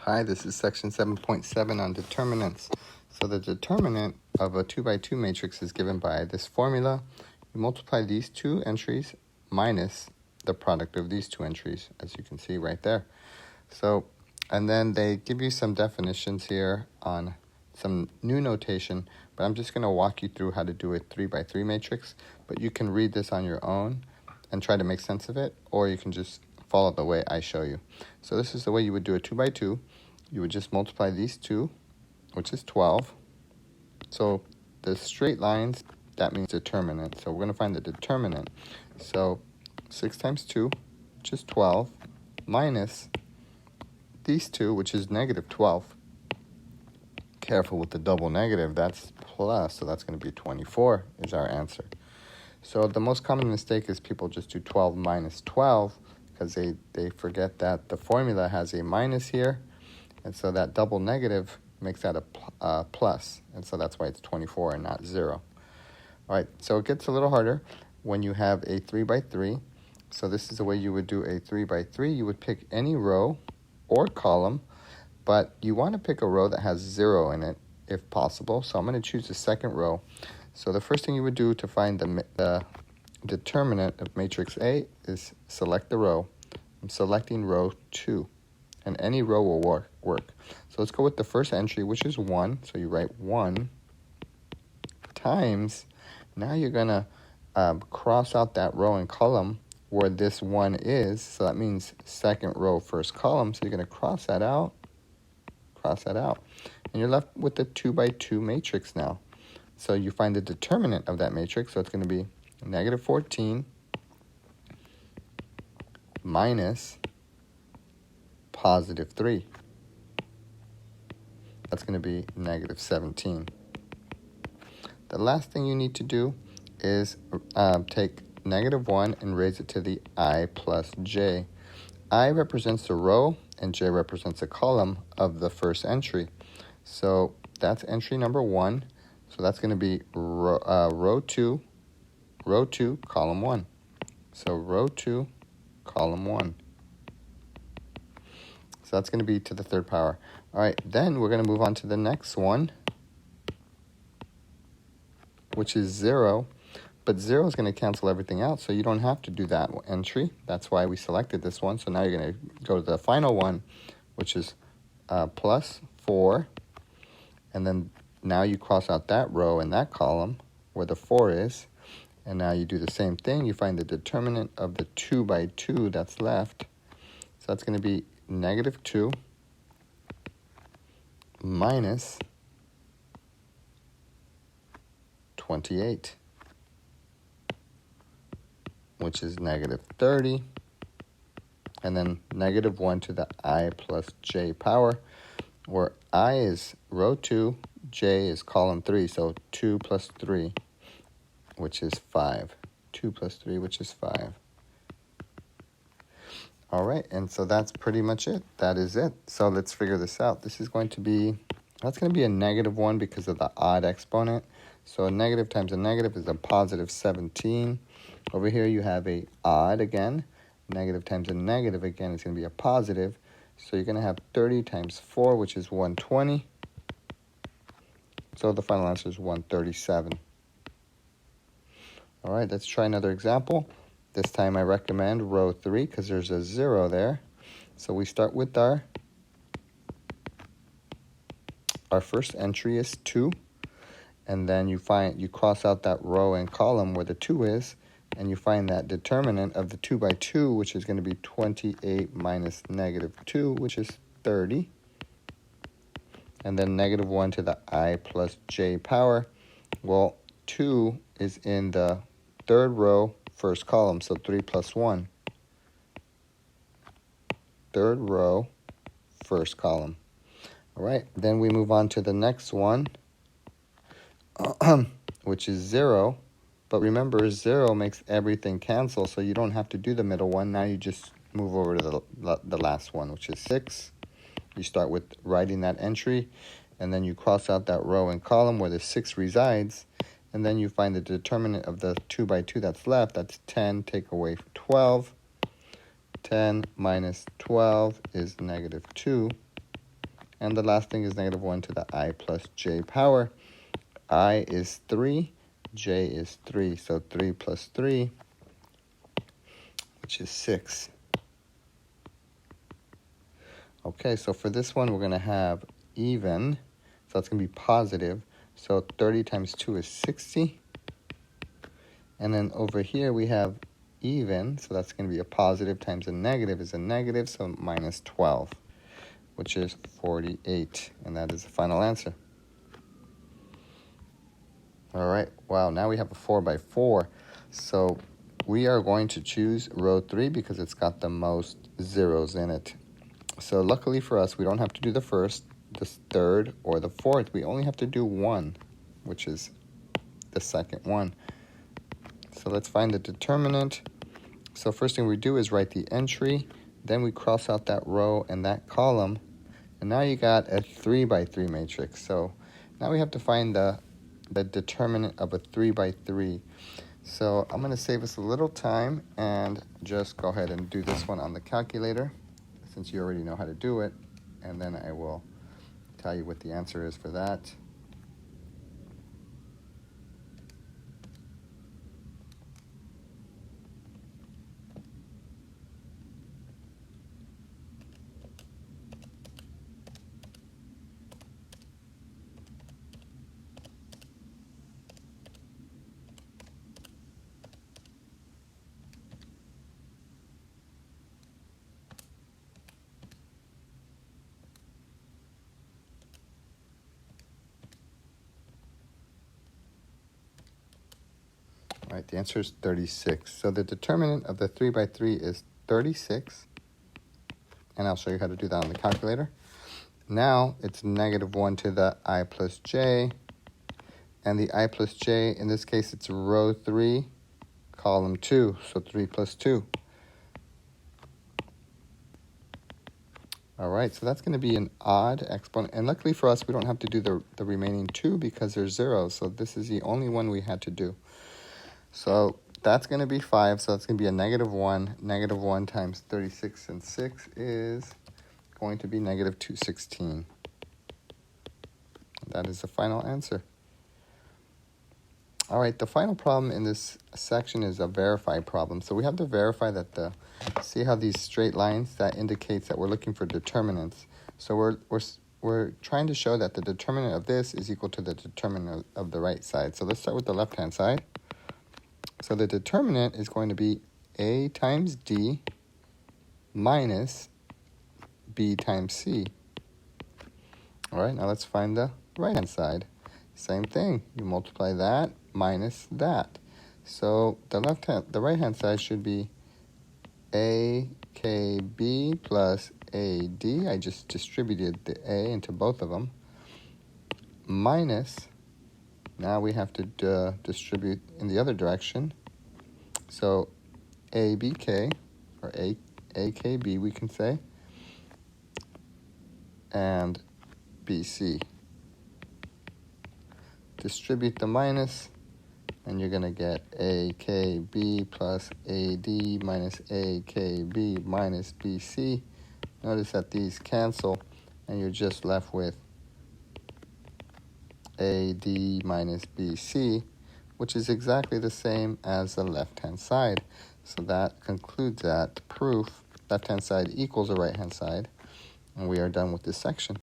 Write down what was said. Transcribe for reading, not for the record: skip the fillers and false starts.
Hi, this is section 7.7 on determinants. So the determinant of a 2 by 2 matrix is given by this formula. You multiply these two entries minus the product of these two entries, as you can see right there. So, and then they give you some definitions here on some new notation, but I'm just going to walk you through how to do a 3 by 3 matrix. But you can read this on your own and try to make sense of it, or you can just follow the way I show you. So this is the way you would do a 2 by 2. You would just multiply these two, which is 12. So the straight lines, that means determinant. So we're going to find the determinant. So 6 times 2, which is 12, minus these two, which is negative 12. Careful with the double negative, that's plus, so that's going to be 24 is our answer. So the most common mistake is people just do 12 minus 12 because they forget that the formula has a minus here. And so that double negative makes that a plus. And so that's why it's 24 and not 0. All right, so it gets a little harder when you have a 3 by 3. So this is the way you would do a 3 by 3. You would pick any row or column, but you want to pick a row that has 0 in it if possible. So I'm going to choose the second row. So the first thing you would do to find the determinant of matrix A is select the row. I'm selecting row 2. And any row will work. So let's go with the first entry, which is 1. So you write 1 times. Now you're going to cross out that row and column where this 1 is. So that means second row, first column. So you're going to cross that out. And you're left with the 2 by 2 matrix now. So you find the determinant of that matrix. So it's going to be negative 14 minus positive 3. That's going to be negative 17. The last thing you need to do is take negative 1 and raise it to the I plus j. I represents the row and j represents a column of the first entry. So that's entry number 1. So that's going to be row 2, column 1. So row 2, column 1. So that's going to be to the third power. All right, then we're going to move on to the next one, which is 0. But 0 is going to cancel everything out, so you don't have to do that entry. That's why we selected this one. So now you're going to go to the final one, which is plus 4. And then now you cross out that row and that column where the 4 is. And now you do the same thing. You find the determinant of the 2 by 2 that's left. So that's going to be negative 2 minus 28, which is negative 30, and then negative 1 to the I plus j power, where I is row 2, j is column 3, so 2 plus 3, which is 5. 2 plus 3, which is 5. All right, and so that's pretty much it. That is it. So let's figure this out. This is going to be, that's going to be a negative 1 because of the odd exponent. So a negative times a negative is a positive 17. Over here you have a odd again. Negative times a negative again is going to be a positive. So you're going to have 30 times 4, which is 120. So the final answer is 137. All right, let's try another example. This time I recommend row 3 because there's a 0 there. So we start with our first entry is 2. And then you cross out that row and column where the 2 is. And you find that determinant of the 2 by 2, which is going to be 28 minus negative 2, which is 30. And then negative 1 to the I plus j power. Well, 2 is in the third row, first column, so 3 plus 1. Third row, first column. All right, then we move on to the next one, which is 0. But remember, 0 makes everything cancel, so you don't have to do the middle one. Now you just move over to the last one, which is 6. You start with writing that entry, and then you cross out that row and column where the 6 resides, and then you find the determinant of the 2 by 2 that's left. That's 10, take away 12. 10 minus 12 is negative 2. And the last thing is negative 1 to the I plus j power. I is 3, j is 3. So 3 plus 3, which is 6. Okay, so for this one, we're going to have even. So that's going to be positive. So 30 times 2 is 60. And then over here, we have even. So that's going to be a positive times a negative is a negative. So minus 12, which is 48. And that is the final answer. All right, wow, now we have a 4 by 4. So we are going to choose row 3 because it's got the most zeros in it. So luckily for us, we don't have to do the first, the third, or the fourth. We only have to do one, which is the second one. So let's find the determinant. So first thing we do is write the entry. Then we cross out that row and that column. And now you got a 3 by 3 matrix. So now we have to find the determinant of a 3 by 3. So I'm going to save us a little time and just go ahead and do this one on the calculator, since you already know how to do it, and then I will tell you what the answer is for that. All right, the answer is 36. So the determinant of the 3 by 3 is 36. And I'll show you how to do that on the calculator. Now it's negative 1 to the I plus j. And the I plus j, in this case, it's row 3, column 2. So 3 plus 2. All right, so that's going to be an odd exponent. And luckily for us, we don't have to do the remaining 2 because they're zeros. So this is the only one we had to do. So that's going to be 5. So that's going to be a negative 1. Negative 1 times 36 and 6 is going to be negative 216. That is the final answer. All right, the final problem in this section is a verify problem. So we have to verify that see how these straight lines, that indicates that we're looking for determinants. So we're trying to show that the determinant of this is equal to the determinant of the right side. So let's start with the left-hand side. So the determinant is going to be A times D minus B times C. All right, now let's find the right-hand side. Same thing. You multiply that minus that. So the right-hand side should be AKB plus AD. I just distributed the A into both of them. Minus, now we have to distribute in the other direction. So ABK, or AKB we can say, and BC. Distribute the minus, and you're going to get AKB plus AD minus AKB minus BC. Notice that these cancel, and you're just left with AD minus BC, which is exactly the same as the left-hand side. So that concludes that proof. Left-hand side equals the right-hand side, and we are done with this section.